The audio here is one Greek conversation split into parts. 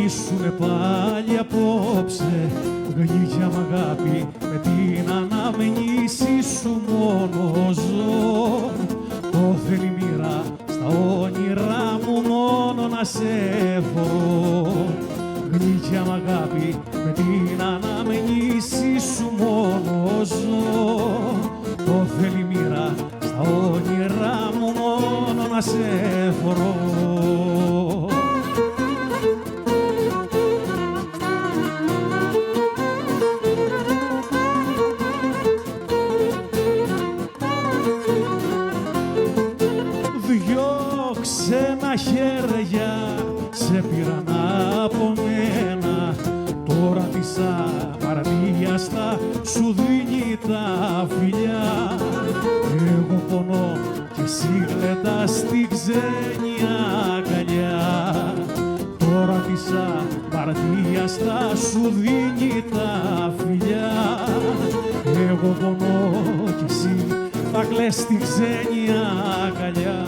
ήσουνε πάλι απόψε, γλυκιά μ' αγάπη, με την αναμνήση σου μόνο ζω. Το θέλει μοίρα στα όνειρά μου μόνο να σε βρω. Γλυκιά μ' αγάπη, με την αναμνήση σου μόνο ζω. Το θέλει μοίρα στα όνειρά μου μόνο να σε βρω. Δυο ξένα χέρια σε πήραν από μένα, τώρα της αμαρτίας θα σου δίνει τα φιλιά. Εγώ πονώ και εσύ γλεντάς στη ξένη αγκαλιά, τώρα της αμαρτίας θα σου δίνει τα φιλιά. Εγώ πονώ και εσύ θα κλαις στη ξένη αγκαλιά.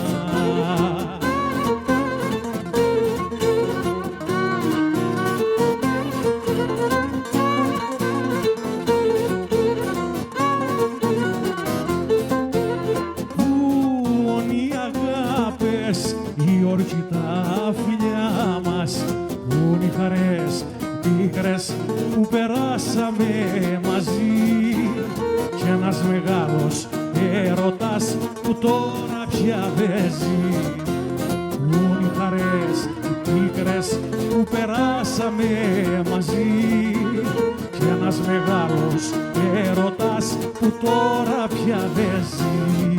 Οι όρκοι τα φιλιά μας, πουν οι χαρές πίκρες που περάσαμε μαζί, κι ένας μεγάλος έρωτας που τώρα πια δεν ζει. Πουν οι χαρές πίκρες που περάσαμε μαζί, κι ένας μεγάλος έρωτας που τώρα πια δεν ζει.